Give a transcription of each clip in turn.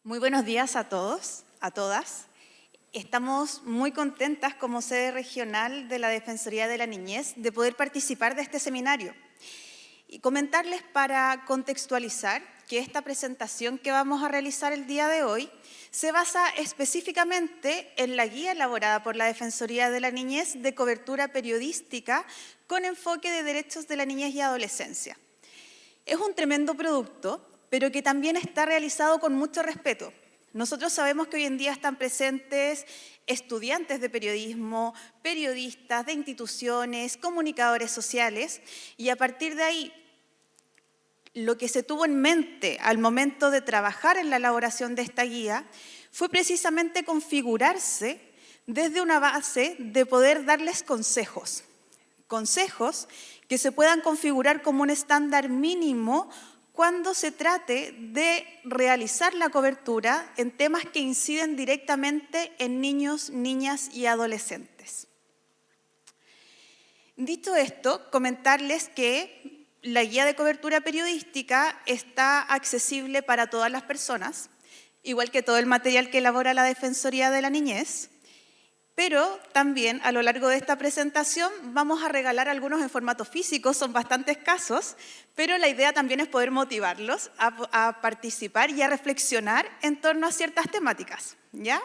Muy buenos días a todos, a todas. Estamos muy contentas como sede regional de la Defensoría de la Niñez de poder participar de este seminario. Y comentarles para contextualizar que esta presentación que vamos a realizar el día de hoy se basa específicamente en la guía elaborada por la Defensoría de la Niñez de cobertura periodística con enfoque de derechos de la niñez y adolescencia. Es un tremendo producto, pero que también está realizado con mucho respeto. Nosotros sabemos que hoy en día están presentes estudiantes de periodismo, periodistas de instituciones, comunicadores sociales, y a partir de ahí, lo que se tuvo en mente al momento de trabajar en la elaboración de esta guía fue precisamente configurarse desde una base de poder darles consejos que se puedan configurar como un estándar mínimo cuando se trate de realizar la cobertura en temas que inciden directamente en niños, niñas y adolescentes. Dicho esto, comentarles que la guía de cobertura periodística está accesible para todas las personas, igual que todo el material que elabora la Defensoría de la Niñez, pero también a lo largo de esta presentación vamos a regalar algunos en formato físico, son bastante escasos, pero la idea también es poder motivarlos a participar y a reflexionar en torno a ciertas temáticas, ¿ya?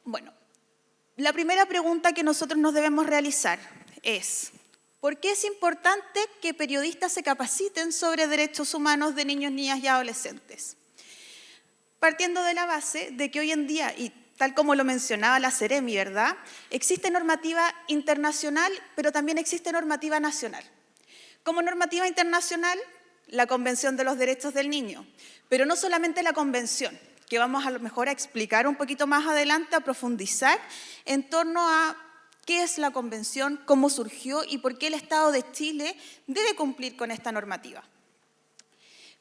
Bueno, la primera pregunta que nosotros nos debemos realizar es: ¿por qué es importante que periodistas se capaciten sobre derechos humanos de niños, niñas y adolescentes? Partiendo de la base de que hoy en día, y tal como lo mencionaba la Seremi, ¿verdad?, existe normativa internacional, pero también existe normativa nacional. Como normativa internacional, la Convención de los Derechos del Niño, pero no solamente la Convención, que vamos a lo mejor a explicar un poquito más adelante, a profundizar en torno a qué es la Convención, cómo surgió y por qué el Estado de Chile debe cumplir con esta normativa.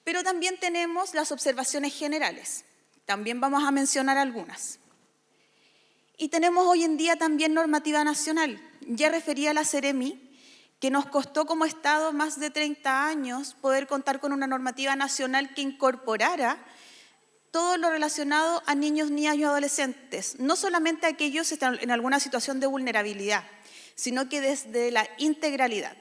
Pero también tenemos las observaciones generales. También vamos a mencionar algunas. Y tenemos hoy en día también normativa nacional. Ya refería a la Seremi que nos costó como Estado más de 30 años poder contar con una normativa nacional que incorporara todo lo relacionado a niños, niñas y adolescentes, no solamente a aquellos que están en alguna situación de vulnerabilidad, sino que desde la integralidad.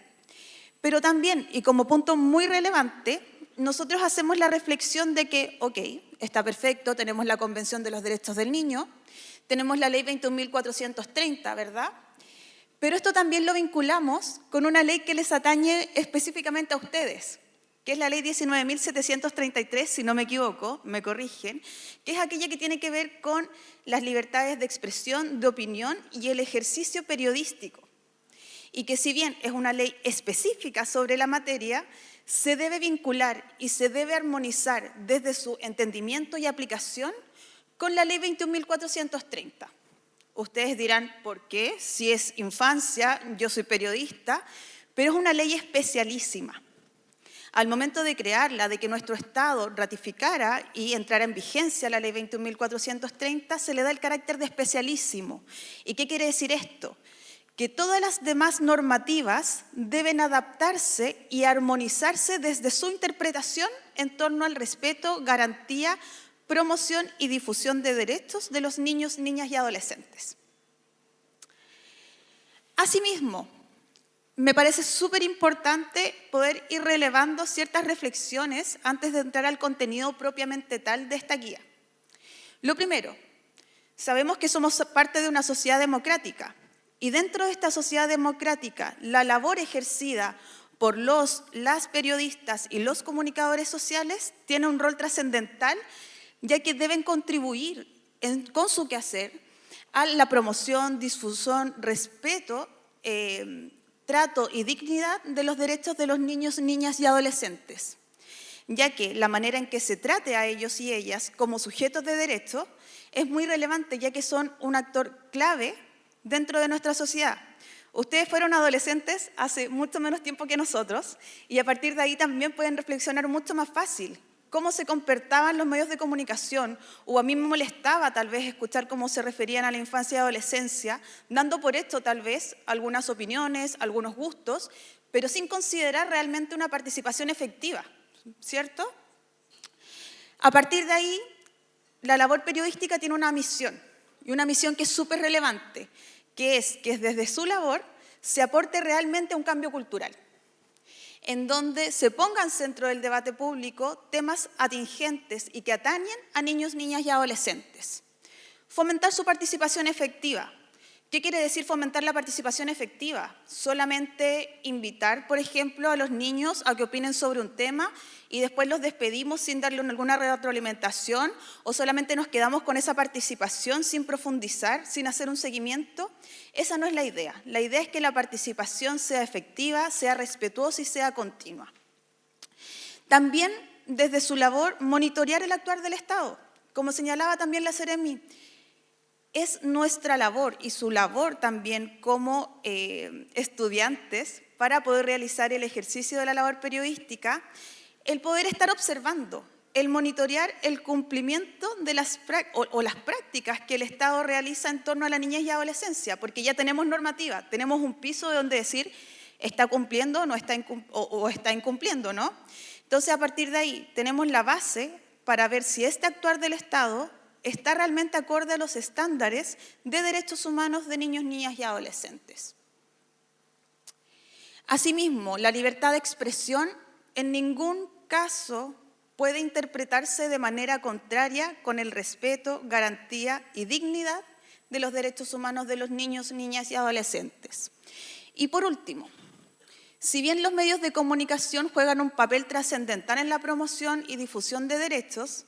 Pero también, y como punto muy relevante, nosotros hacemos la reflexión de que, ok, está perfecto, tenemos la Convención de los Derechos del Niño, tenemos la Ley 21.430, ¿verdad? Pero esto también lo vinculamos con una ley que les atañe específicamente a ustedes, que es la Ley 19.733, si no me equivoco, me corrigen, que es aquella que tiene que ver con las libertades de expresión, de opinión y el ejercicio periodístico. Y que si bien es una ley específica sobre la materia, se debe vincular y se debe armonizar desde su entendimiento y aplicación con la Ley 21.430. Ustedes dirán, ¿por qué? Si es infancia, yo soy periodista, pero es una ley especialísima. Al momento de crearla, de que nuestro Estado ratificara y entrara en vigencia la Ley 21.430, se le da el carácter de especialísimo. ¿Y qué quiere decir esto? Que todas las demás normativas deben adaptarse y armonizarse desde su interpretación en torno al respeto, garantía, promoción y difusión de derechos de los niños, niñas y adolescentes. Asimismo, me parece súper importante poder ir relevando ciertas reflexiones antes de entrar al contenido propiamente tal de esta guía. Lo primero, sabemos que somos parte de una sociedad democrática. Y dentro de esta sociedad democrática, la labor ejercida por las periodistas y los comunicadores sociales tiene un rol trascendental, ya que deben contribuir con su quehacer a la promoción, difusión, respeto, trato y dignidad de los derechos de los niños, niñas y adolescentes, ya que la manera en que se trate a ellos y ellas como sujetos de derecho es muy relevante, ya que son un actor clave dentro de nuestra sociedad. Ustedes fueron adolescentes hace mucho menos tiempo que nosotros y a partir de ahí también pueden reflexionar mucho más fácil cómo se comportaban los medios de comunicación, o a mí me molestaba tal vez escuchar cómo se referían a la infancia y adolescencia, dando por hecho tal vez algunas opiniones, algunos gustos, pero sin considerar realmente una participación efectiva, ¿cierto? A partir de ahí, la labor periodística tiene una misión, y una misión que es súper relevante, que es que desde su labor se aporte realmente un cambio cultural, en donde se pongan centro del debate público temas atingentes y que atañen a niños, niñas y adolescentes. Fomentar su participación efectiva. ¿Qué quiere decir fomentar la participación efectiva? Solamente invitar, por ejemplo, a los niños a que opinen sobre un tema y después los despedimos sin darle alguna retroalimentación, o solamente nos quedamos con esa participación sin profundizar, sin hacer un seguimiento. Esa no es la idea. La idea es que la participación sea efectiva, sea respetuosa y sea continua. También, desde su labor, monitorear el actuar del Estado. Como señalaba también la Seremi, es nuestra labor y su labor también como estudiantes para poder realizar el ejercicio de la labor periodística, el poder estar observando, el monitorear el cumplimiento de las prácticas que el Estado realiza en torno a la niñez y adolescencia, porque ya tenemos normativa, tenemos un piso de donde decir está cumpliendo o está incumpliendo, ¿no? Entonces, a partir de ahí, tenemos la base para ver si este actuar del Estado está realmente acorde a los estándares de derechos humanos de niños, niñas y adolescentes. Asimismo, la libertad de expresión en ningún caso puede interpretarse de manera contraria con el respeto, garantía y dignidad de los derechos humanos de los niños, niñas y adolescentes. Y por último, si bien los medios de comunicación juegan un papel trascendental en la promoción y difusión de derechos,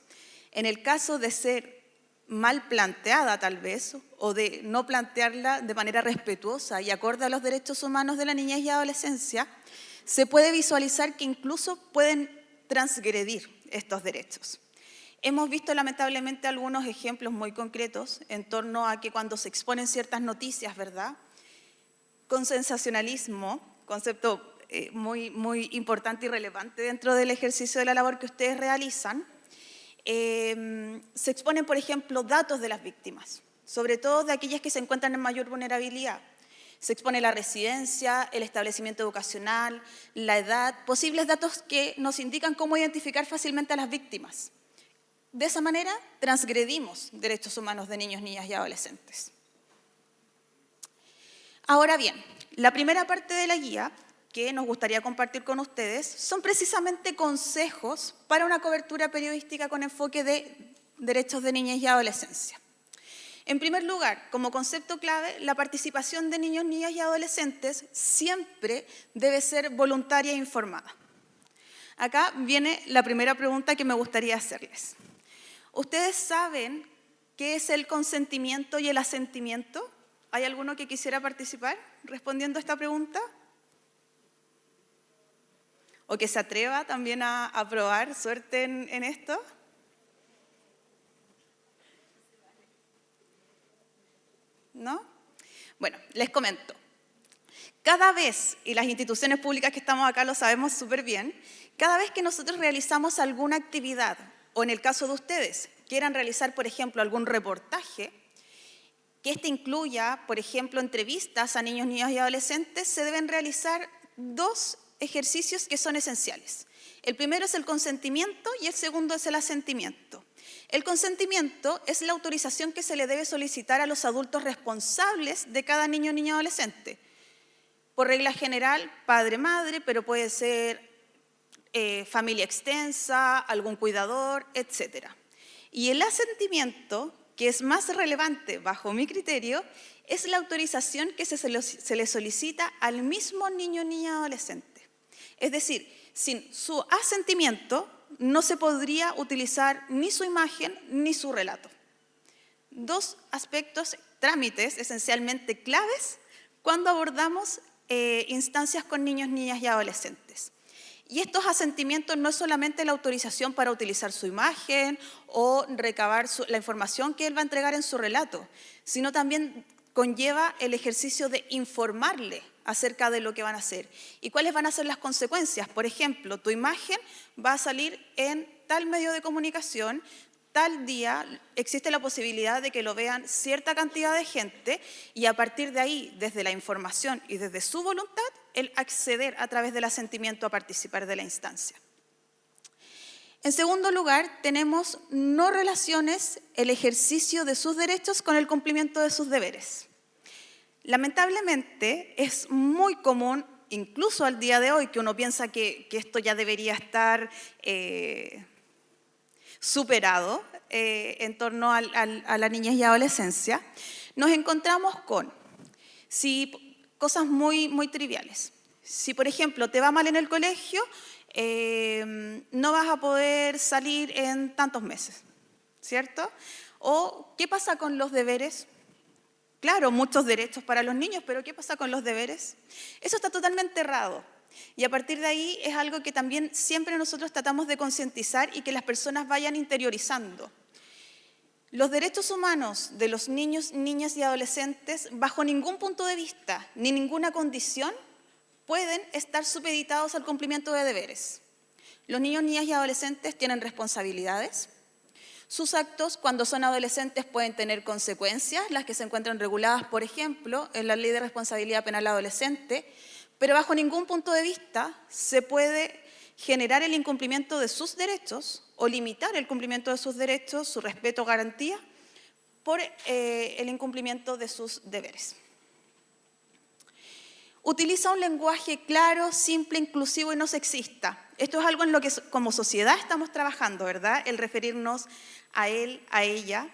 en el caso de ser mal planteada tal vez, o de no plantearla de manera respetuosa y acorde a los derechos humanos de la niñez y adolescencia, se puede visualizar que incluso pueden transgredir estos derechos. Hemos visto lamentablemente algunos ejemplos muy concretos en torno a que cuando se exponen ciertas noticias, ¿verdad?, con sensacionalismo, concepto muy importante y relevante dentro del ejercicio de la labor que ustedes realizan, se exponen, por ejemplo, datos de las víctimas, sobre todo de aquellas que se encuentran en mayor vulnerabilidad. Se expone la residencia, el establecimiento educacional, la edad, posibles datos que nos indican cómo identificar fácilmente a las víctimas. De esa manera, transgredimos derechos humanos de niños, niñas y adolescentes. Ahora bien, la primera parte de la guía que nos gustaría compartir con ustedes son precisamente consejos para una cobertura periodística con enfoque de derechos de niñez y adolescencia. En primer lugar, como concepto clave, la participación de niños, niñas y adolescentes siempre debe ser voluntaria e informada. Acá viene la primera pregunta que me gustaría hacerles. ¿Ustedes saben qué es el consentimiento y el asentimiento? ¿Hay alguno que quisiera participar respondiendo a esta pregunta? ¿O que se atreva también a probar suerte en esto? ¿No? Bueno, les comento. Cada vez, y las instituciones públicas que estamos acá lo sabemos súper bien, cada vez que nosotros realizamos alguna actividad, o en el caso de ustedes, quieran realizar, por ejemplo, algún reportaje, que este incluya, por ejemplo, entrevistas a niños, niñas y adolescentes, se deben realizar dos ejercicios que son esenciales. El primero es el consentimiento y el segundo es el asentimiento. El consentimiento es la autorización que se le debe solicitar a los adultos responsables de cada niño, niña o adolescente. Por regla general, padre, madre, pero puede ser familia extensa, algún cuidador, etc. Y el asentimiento, que es más relevante bajo mi criterio, es la autorización que se le solicita al mismo niño, niña o adolescente. Es decir, sin su asentimiento no se podría utilizar ni su imagen ni su relato. Dos aspectos, trámites esencialmente claves cuando abordamos instancias con niños, niñas y adolescentes. Y estos asentimientos no es solamente la autorización para utilizar su imagen o recabar la información que él va a entregar en su relato, sino también conlleva el ejercicio de informarle acerca de lo que van a hacer y cuáles van a ser las consecuencias. Por ejemplo, tu imagen va a salir en tal medio de comunicación, tal día, existe la posibilidad de que lo vean cierta cantidad de gente y a partir de ahí, desde la información y desde su voluntad, el acceder a través del asentimiento a participar de la instancia. En segundo lugar, tenemos no relaciones el ejercicio de sus derechos con el cumplimiento de sus deberes. Lamentablemente, es muy común, incluso al día de hoy, que uno piensa que esto ya debería estar superado en torno a la niñez y adolescencia. Nos encontramos con cosas muy triviales. Si, por ejemplo, te va mal en el colegio, no vas a poder salir en tantos meses, ¿cierto? O, ¿qué pasa con los deberes? Claro, muchos derechos para los niños, pero ¿qué pasa con los deberes? Eso está totalmente errado. Y a partir de ahí es algo que también siempre nosotros tratamos de concientizar y que las personas vayan interiorizando. Los derechos humanos de los niños, niñas y adolescentes, bajo ningún punto de vista ni ninguna condición, pueden estar supeditados al cumplimiento de deberes. Los niños, niñas y adolescentes tienen responsabilidades. Sus actos, cuando son adolescentes, pueden tener consecuencias, las que se encuentran reguladas, por ejemplo, en la Ley de Responsabilidad Penal Adolescente, pero bajo ningún punto de vista se puede generar el incumplimiento de sus derechos o limitar el cumplimiento de sus derechos, su respeto o garantía, por el incumplimiento de sus deberes. Utiliza un lenguaje claro, simple, inclusivo y no sexista. Esto es algo en lo que como sociedad estamos trabajando, ¿verdad? El referirnos a él, a ella.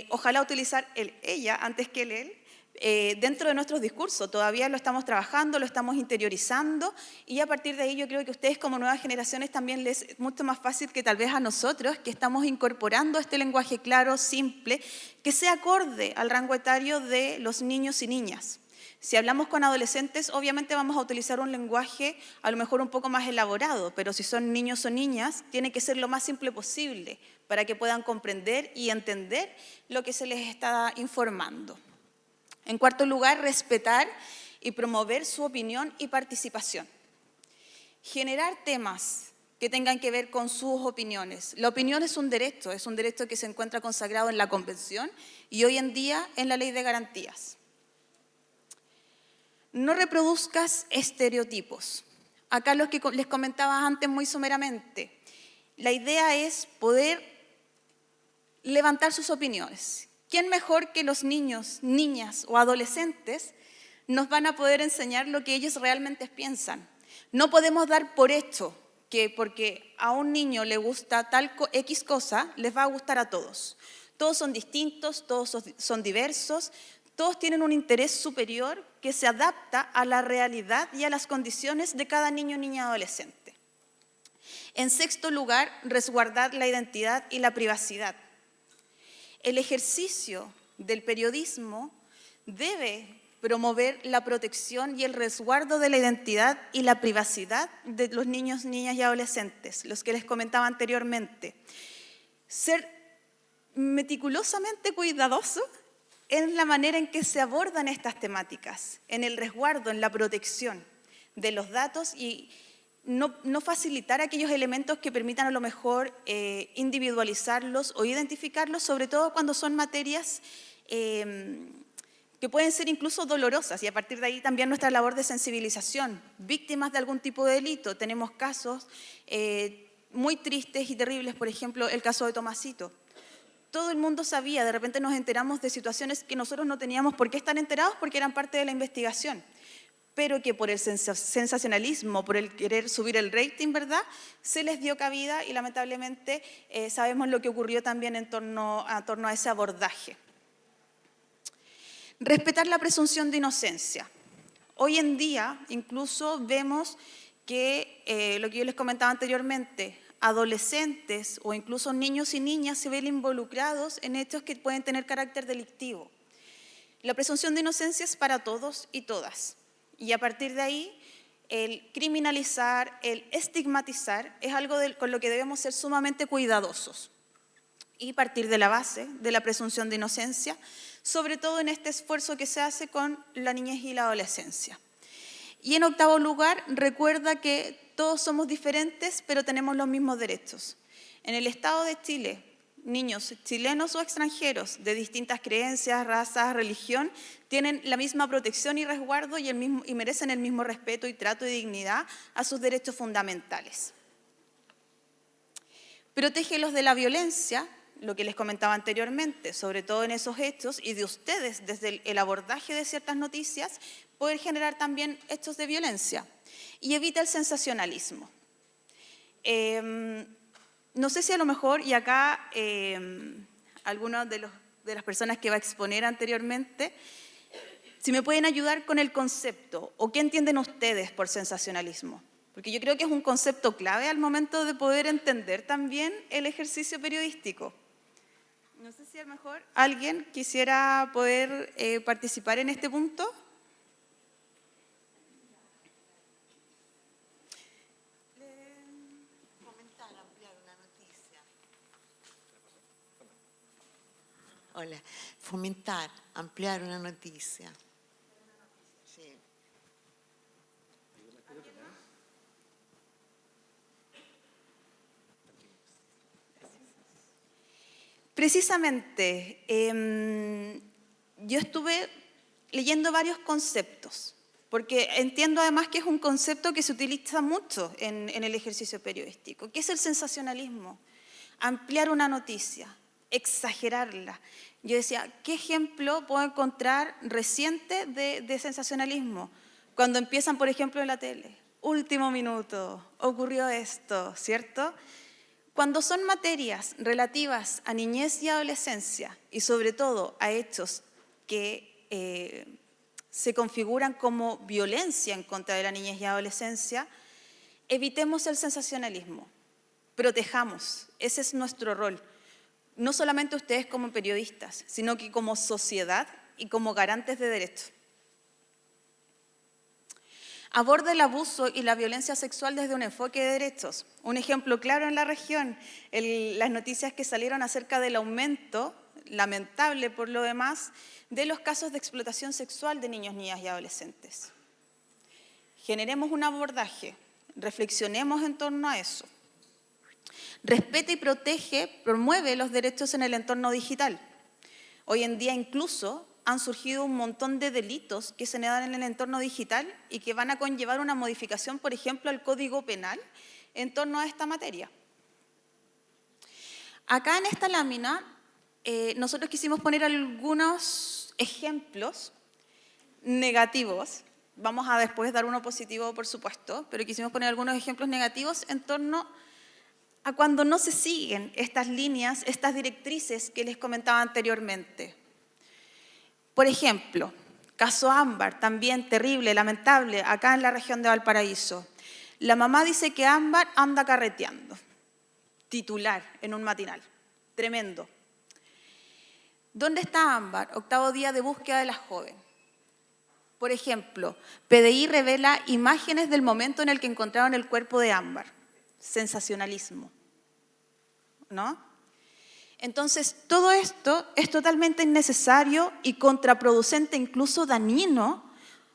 Ojalá utilizar el ella antes que el él dentro de nuestros discursos. Todavía lo estamos trabajando, lo estamos interiorizando y a partir de ahí yo creo que a ustedes como nuevas generaciones también les es mucho más fácil que tal vez a nosotros que estamos incorporando este lenguaje claro, simple, que sea acorde al rango etario de los niños y niñas. Si hablamos con adolescentes, obviamente vamos a utilizar un lenguaje a lo mejor un poco más elaborado, pero si son niños o niñas, tiene que ser lo más simple posible para que puedan comprender y entender lo que se les está informando. En cuarto lugar, respetar y promover su opinión y participación. Generar temas que tengan que ver con sus opiniones. La opinión es un derecho que se encuentra consagrado en la Convención y hoy en día en la Ley de Garantías. No reproduzcas estereotipos. Acá lo que les comentaba antes muy someramente, la idea es poder levantar sus opiniones. ¿Quién mejor que los niños, niñas o adolescentes nos van a poder enseñar lo que ellos realmente piensan? No podemos dar por hecho que porque a un niño le gusta tal X cosa, les va a gustar a todos. Todos son distintos, todos son diversos, todos tienen un interés superior que se adapta a la realidad y a las condiciones de cada niño, niña, adolescente. En sexto lugar, resguardar la identidad y la privacidad. El ejercicio del periodismo debe promover la protección y el resguardo de la identidad y la privacidad de los niños, niñas y adolescentes, los que les comentaba anteriormente. Ser meticulosamente cuidadoso en la manera en que se abordan estas temáticas, en el resguardo, en la protección de los datos y no facilitar aquellos elementos que permitan a lo mejor individualizarlos o identificarlos, sobre todo cuando son materias que pueden ser incluso dolorosas y a partir de ahí también nuestra labor de sensibilización. Víctimas de algún tipo de delito, tenemos casos muy tristes y terribles, por ejemplo, el caso de Tomasito. Todo el mundo sabía, de repente nos enteramos de situaciones que nosotros no teníamos por qué estar enterados porque eran parte de la investigación, pero que por el sensacionalismo, por el querer subir el rating, ¿verdad?, se les dio cabida y lamentablemente sabemos lo que ocurrió también en torno a ese abordaje. Respetar la presunción de inocencia. Hoy en día incluso vemos que, lo que yo les comentaba anteriormente, adolescentes o incluso niños y niñas se ven involucrados en hechos que pueden tener carácter delictivo. La presunción de inocencia es para todos y todas. Y a partir de ahí, el criminalizar, el estigmatizar, es algo con lo que debemos ser sumamente cuidadosos. Y partir de la base de la presunción de inocencia, sobre todo en este esfuerzo que se hace con la niñez y la adolescencia. Y en octavo lugar, recuerda que todos somos diferentes, pero tenemos los mismos derechos. En el Estado de Chile, niños chilenos o extranjeros de distintas creencias, razas, religión, tienen la misma protección y resguardo y merecen el mismo respeto y trato y dignidad a sus derechos fundamentales. Protégelos de la violencia, lo que les comentaba anteriormente, sobre todo en esos hechos, y de ustedes, desde el abordaje de ciertas noticias, poder generar también hechos de violencia. Y evita el sensacionalismo. No sé si a lo mejor, y acá algunas de las personas que va a exponer anteriormente, si me pueden ayudar con el concepto, o qué entienden ustedes por sensacionalismo. Porque yo creo que es un concepto clave al momento de poder entender también el ejercicio periodístico. No sé si a lo mejor alguien quisiera poder participar en este punto. Fomentar, ampliar una noticia. Hola, fomentar, ampliar una noticia. Sí. Precisamente, yo estuve leyendo varios conceptos, porque entiendo además que es un concepto que se utiliza mucho en el ejercicio periodístico. ¿Qué es el sensacionalismo? Ampliar una noticia, exagerarla. Yo decía, ¿qué ejemplo puedo encontrar reciente de sensacionalismo? Cuando empiezan, por ejemplo, en la tele, último minuto, ocurrió esto, ¿cierto? Cuando son materias relativas a niñez y adolescencia, y sobre todo a hechos que se configuran como violencia en contra de la niñez y adolescencia, evitemos el sensacionalismo, protejamos, ese es nuestro rol. No solamente ustedes como periodistas, sino que como sociedad y como garantes de derechos. Aborda el abuso y la violencia sexual desde un enfoque de derechos. Un ejemplo claro en la región, las noticias que salieron acerca del aumento, lamentable por lo demás, de los casos de explotación sexual de niños, niñas y adolescentes. Generemos un abordaje, reflexionemos en torno a eso. Respeta y protege, promueve los derechos en el entorno digital. Hoy en día incluso han surgido un montón de delitos que se dan en el entorno digital y que van a conllevar una modificación, por ejemplo, al Código Penal en torno a esta materia. Acá en esta lámina nosotros quisimos poner algunos ejemplos negativos. Vamos a después dar uno positivo, por supuesto, pero quisimos poner algunos ejemplos negativos en torno a cuando no se siguen estas líneas, estas directrices que les comentaba anteriormente. Por ejemplo, caso Ámbar, también terrible, lamentable, acá en la región de Valparaíso. La mamá dice que Ámbar anda carreteando, titular en un matinal, tremendo. ¿Dónde está Ámbar? 8º día de búsqueda de la joven. Por ejemplo, PDI revela imágenes del momento en el que encontraron el cuerpo de Ámbar. Sensacionalismo, ¿no? Entonces, todo esto es totalmente innecesario y contraproducente, incluso dañino,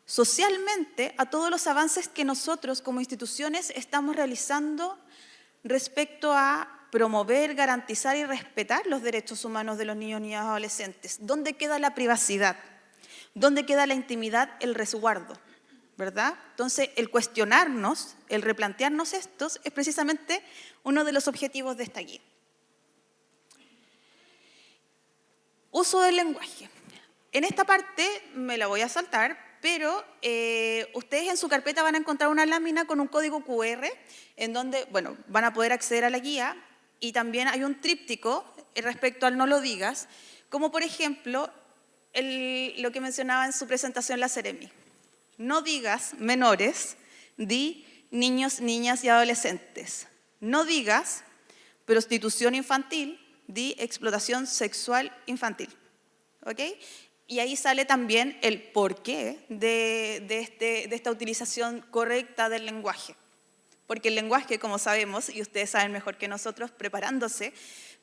socialmente, a todos los avances que nosotros como instituciones estamos realizando respecto a promover, garantizar y respetar los derechos humanos de los niños, niñas y adolescentes. ¿Dónde queda la privacidad? ¿Dónde queda la intimidad, el resguardo? ¿Verdad? Entonces, el cuestionarnos, el replantearnos estos, es precisamente uno de los objetivos de esta guía. Uso del lenguaje. En esta parte me la voy a saltar, pero ustedes en su carpeta van a encontrar una lámina con un código QR en donde, bueno, van a poder acceder a la guía y también hay un tríptico respecto al no lo digas, como por ejemplo lo que mencionaba en su presentación la Seremi. No digas menores, di niños, niñas y adolescentes. No digas prostitución infantil, di explotación sexual infantil. ¿Ok? Y ahí sale también el porqué de esta utilización correcta del lenguaje. Porque el lenguaje, como sabemos, y ustedes saben mejor que nosotros, preparándose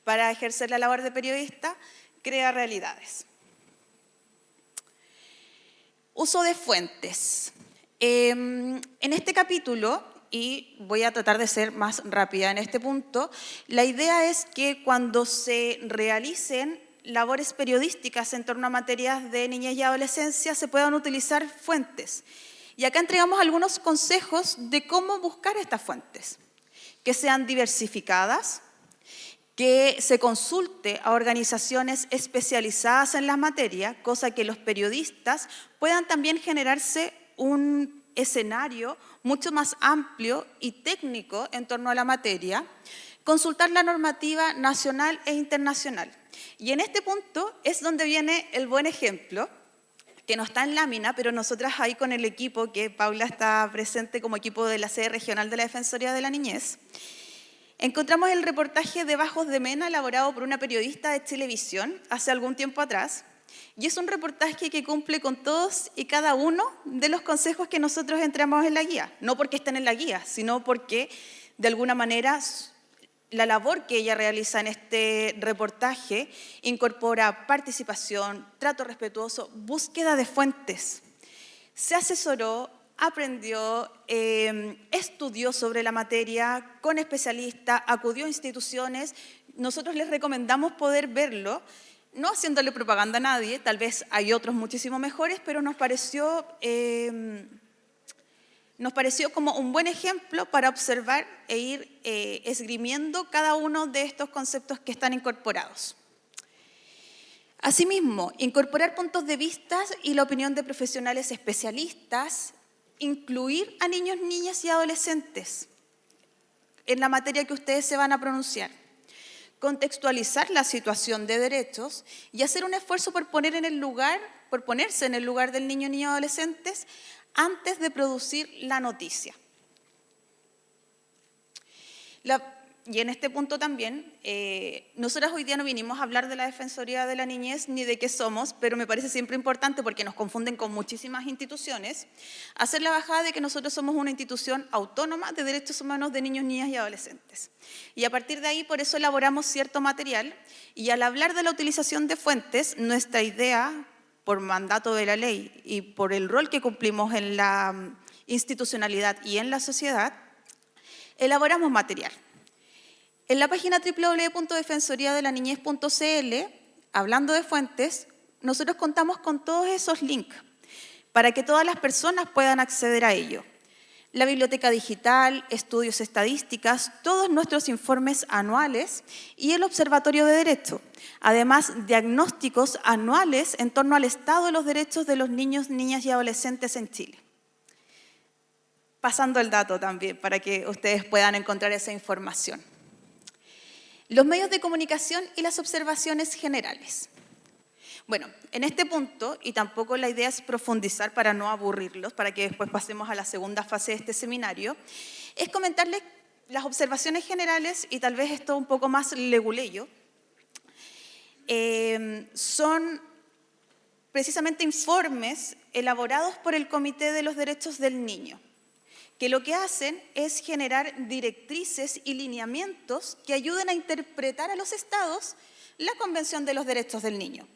para ejercer la labor de periodista, crea realidades. Uso de fuentes. En este capítulo, y voy a tratar de ser más rápida en este punto, la idea es que cuando se realicen labores periodísticas en torno a materias de niñez y adolescencia se puedan utilizar fuentes. Y acá entregamos algunos consejos de cómo buscar estas fuentes, que sean diversificadas, que se consulte a organizaciones especializadas en la materia, cosa que los periodistas puedan también generarse un escenario mucho más amplio y técnico en torno a la materia, consultar la normativa nacional e internacional. Y en este punto es donde viene el buen ejemplo, que no está en lámina, pero nosotras ahí con el equipo, que Paula está presente como equipo de la sede regional de la Defensoría de la Niñez, encontramos el reportaje de Bajos de Mena elaborado por una periodista de Chilevisión hace algún tiempo atrás, y es un reportaje que cumple con todos y cada uno de los consejos que nosotros entramos en la guía, no porque estén en la guía, sino porque de alguna manera la labor que ella realiza en este reportaje incorpora participación, trato respetuoso, búsqueda de fuentes. Se asesoró, aprendió, estudió sobre la materia con especialistas, acudió a instituciones. Nosotros les recomendamos poder verlo, no haciéndole propaganda a nadie, tal vez hay otros muchísimo mejores, pero nos pareció como un buen ejemplo para observar e ir esgrimiendo cada uno de estos conceptos que están incorporados. Asimismo, incorporar puntos de vista y la opinión de profesionales especialistas, incluir a niños, niñas y adolescentes en la materia que ustedes se van a pronunciar, contextualizar la situación de derechos y hacer un esfuerzo por ponerse en el lugar del niño, niña y adolescentes antes de producir la noticia. Y en este punto también, nosotras hoy día no vinimos a hablar de la Defensoría de la Niñez ni de qué somos, pero me parece siempre importante, porque nos confunden con muchísimas instituciones, hacer la bajada de que nosotros somos una institución autónoma de derechos humanos de niños, niñas y adolescentes. Y a partir de ahí, por eso elaboramos cierto material, y al hablar de la utilización de fuentes, nuestra idea, por mandato de la ley y por el rol que cumplimos en la institucionalidad y en la sociedad, elaboramos material. En la página www.defensoriadelaniñez.cl, hablando de fuentes, nosotros contamos con todos esos links para que todas las personas puedan acceder a ello. La biblioteca digital, estudios estadísticas, todos nuestros informes anuales y el Observatorio de Derecho. Además, diagnósticos anuales en torno al estado de los derechos de los niños, niñas y adolescentes en Chile. Pasando el dato también para que ustedes puedan encontrar esa información. Los medios de comunicación y las observaciones generales. Bueno, en este punto, y tampoco la idea es profundizar para no aburrirlos, para que después pasemos a la segunda fase de este seminario, es comentarles las observaciones generales, y tal vez esto un poco más leguleyo. Son precisamente informes elaborados por el Comité de los Derechos del Niño, que lo que hacen es generar directrices y lineamientos que ayuden a interpretar a los estados la Convención de los Derechos del Niño,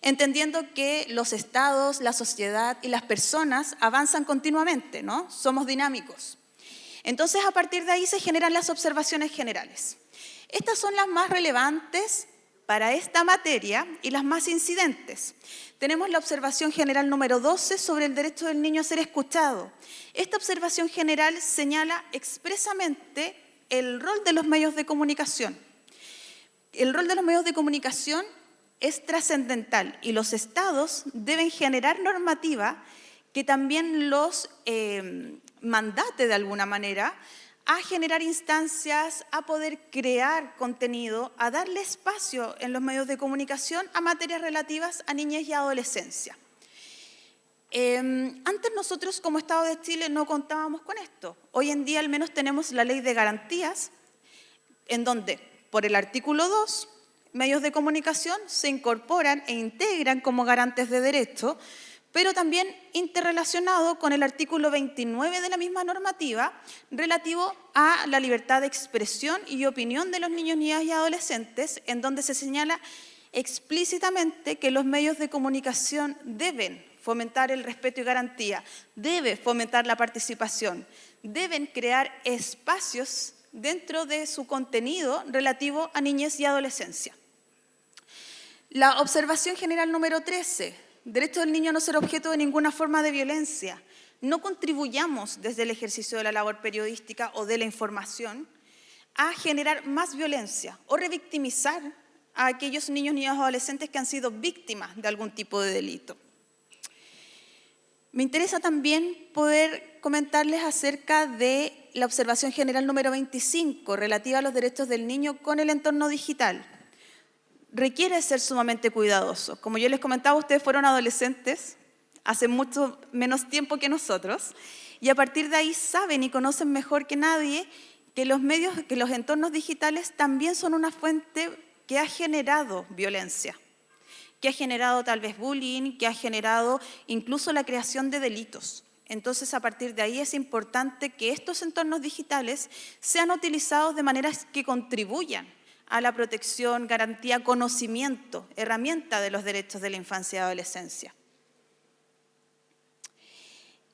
entendiendo que los estados, la sociedad y las personas avanzan continuamente, ¿no? Somos dinámicos. Entonces, a partir de ahí se generan las observaciones generales. Estas son las más relevantes para esta materia y las más incidentes. Tenemos la observación general número 12 sobre el derecho del niño a ser escuchado. Esta observación general señala expresamente el rol de los medios de comunicación. El rol de los medios de comunicación es trascendental y los estados deben generar normativa que también los mandate de alguna manera a generar instancias, a poder crear contenido, a darle espacio en los medios de comunicación a materias relativas a niñez y adolescencia. Antes nosotros como Estado de Chile no contábamos con esto. Hoy en día al menos tenemos la Ley de Garantías, en donde por el artículo 2, medios de comunicación se incorporan e integran como garantes de derecho, pero también interrelacionado con el artículo 29 de la misma normativa relativo a la libertad de expresión y opinión de los niños, niñas y adolescentes, en donde se señala explícitamente que los medios de comunicación deben fomentar el respeto y garantía, deben fomentar la participación, deben crear espacios dentro de su contenido relativo a niñez y adolescencia. La observación general número 13. Derecho del niño a no ser objeto de ninguna forma de violencia. No contribuyamos desde el ejercicio de la labor periodística o de la información a generar más violencia o revictimizar a aquellos niños, niñas o adolescentes que han sido víctimas de algún tipo de delito. Me interesa también poder comentarles acerca de la observación general número 25, relativa a los derechos del niño con el entorno digital. Requiere ser sumamente cuidadoso. Como yo les comentaba, ustedes fueron adolescentes hace mucho menos tiempo que nosotros, y a partir de ahí saben y conocen mejor que nadie que los medios, que los entornos digitales también son una fuente que ha generado violencia, que ha generado tal vez bullying, que ha generado incluso la creación de delitos. Entonces, a partir de ahí es importante que estos entornos digitales sean utilizados de maneras que contribuyan a la protección, garantía, conocimiento, herramienta de los derechos de la infancia y adolescencia.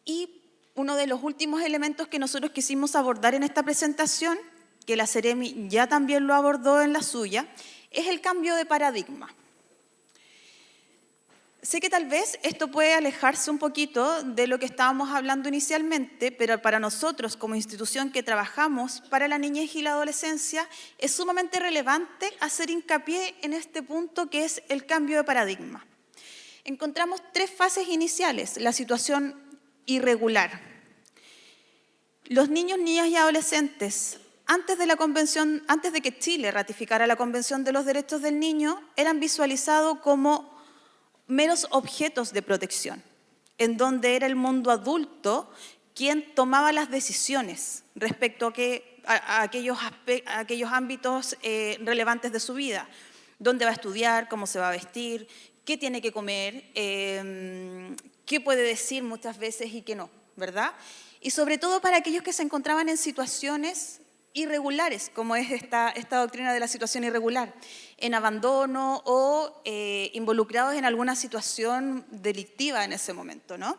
Y uno de los últimos elementos que nosotros quisimos abordar en esta presentación, que la Seremi ya también lo abordó en la suya, es el cambio de paradigma. Sé que tal vez esto puede alejarse un poquito de lo que estábamos hablando inicialmente, pero para nosotros como institución que trabajamos para la niñez y la adolescencia es sumamente relevante hacer hincapié en este punto que es el cambio de paradigma. Encontramos tres fases iniciales: la situación irregular. Los niños, niñas y adolescentes, antes de que Chile ratificara la Convención de los Derechos del Niño, eran visualizados como meros objetos de protección, en donde era el mundo adulto quien tomaba las decisiones respecto a aquellos ámbitos relevantes de su vida: dónde va a estudiar, cómo se va a vestir, qué tiene que comer, qué puede decir muchas veces y qué no, ¿verdad? Y sobre todo para aquellos que se encontraban en situaciones irregulares, como es esta doctrina de la situación irregular, en abandono o involucrados en alguna situación delictiva en ese momento, ¿no?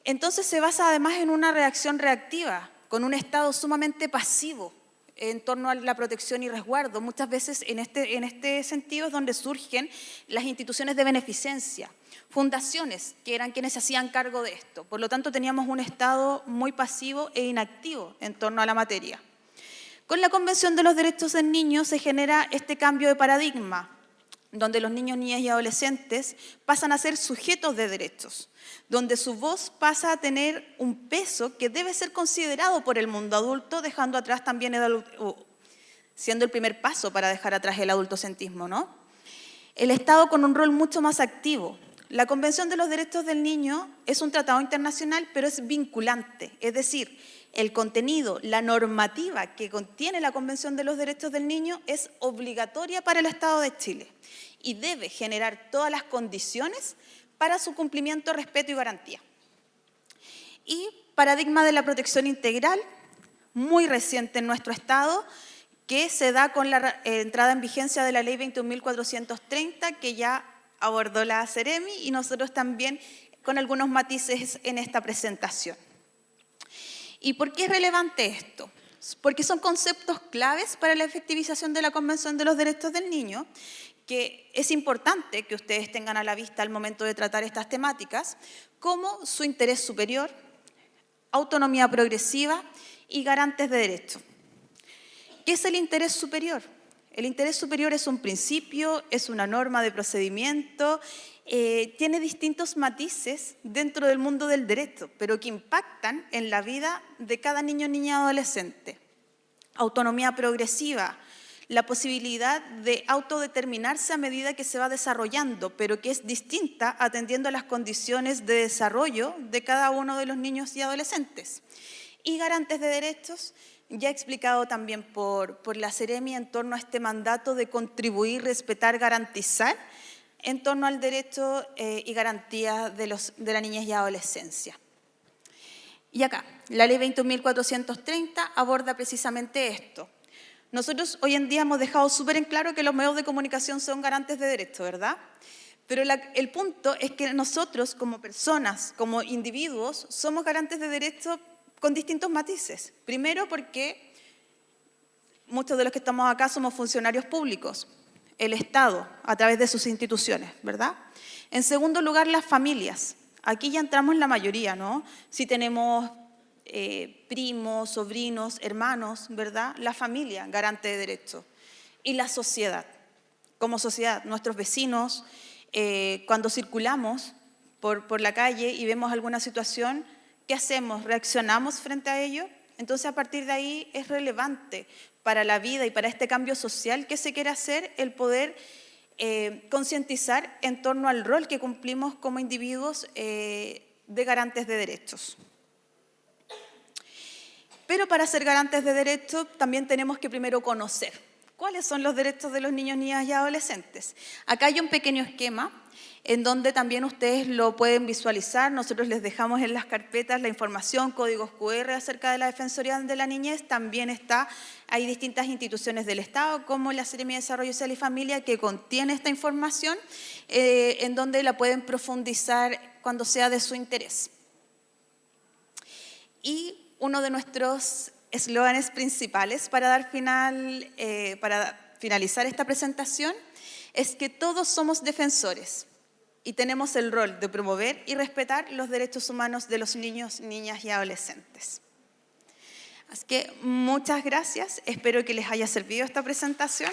Entonces se basa además en una reacción reactiva, con un estado sumamente pasivo en torno a la protección y resguardo. Muchas veces en este sentido es donde surgen las instituciones de beneficencia, fundaciones que eran quienes se hacían cargo de esto. Por lo tanto, teníamos un estado muy pasivo e inactivo en torno a la materia. Con la Convención de los Derechos del Niño se genera este cambio de paradigma, donde los niños, niñas y adolescentes pasan a ser sujetos de derechos, donde su voz pasa a tener un peso que debe ser considerado por el mundo adulto, dejando atrás también siendo el primer paso para dejar atrás el adultocentrismo, ¿no? El Estado con un rol mucho más activo. La Convención de los Derechos del Niño es un tratado internacional, pero es vinculante, es decir, el contenido, la normativa que contiene la Convención de los Derechos del Niño es obligatoria para el Estado de Chile y debe generar todas las condiciones para su cumplimiento, respeto y garantía. Y paradigma de la protección integral, muy reciente en nuestro Estado, que se da con la entrada en vigencia de la Ley 21.430, que ya abordó la Seremi y nosotros también con algunos matices en esta presentación. ¿Y por qué es relevante esto? Porque son conceptos claves para la efectivización de la Convención de los Derechos del Niño, que es importante que ustedes tengan a la vista al momento de tratar estas temáticas, como su interés superior, autonomía progresiva y garantes de derecho. ¿Qué es el interés superior? El interés superior es un principio, es una norma de procedimiento, tiene distintos matices dentro del mundo del derecho, pero que impactan en la vida de cada niño, niña, adolescente. Autonomía progresiva, la posibilidad de autodeterminarse a medida que se va desarrollando, pero que es distinta atendiendo a las condiciones de desarrollo de cada uno de los niños y adolescentes. Y garantes de derechos, ya explicado también por la Seremi en torno a este mandato de contribuir, respetar, garantizar en torno al derecho y garantía de la niñez y adolescencia. Y acá, la Ley 21.430 aborda precisamente esto. Nosotros hoy en día hemos dejado súper en claro que los medios de comunicación son garantes de derecho, ¿verdad? Pero el punto es que nosotros como personas, como individuos, somos garantes de derecho con distintos matices. Primero porque muchos de los que estamos acá somos funcionarios públicos, el Estado a través de sus instituciones, ¿verdad? En segundo lugar, las familias. Aquí ya entramos la mayoría, ¿no? Si tenemos primos, sobrinos, hermanos, ¿verdad? La familia, garante de derechos. Y la sociedad, como sociedad, nuestros vecinos, cuando circulamos por la calle y vemos alguna situación, ¿qué hacemos? ¿Reaccionamos frente a ello? Entonces, a partir de ahí es relevante para la vida y para este cambio social que se quiere hacer el poder concientizar en torno al rol que cumplimos como individuos de garantes de derechos. Pero para ser garantes de derechos también tenemos que primero conocer cuáles son los derechos de los niños, niñas y adolescentes. Acá hay un pequeño esquema en donde también ustedes lo pueden visualizar. Nosotros les dejamos en las carpetas la información, códigos QR acerca de la Defensoría de la Niñez. También hay distintas instituciones del Estado, como la Seremía de Desarrollo Social y Familia, que contiene esta información, en donde la pueden profundizar cuando sea de su interés. Y uno de nuestros eslóganes principales para finalizar esta presentación es que todos somos defensores y tenemos el rol de promover y respetar los derechos humanos de los niños, niñas y adolescentes. Así que muchas gracias, espero que les haya servido esta presentación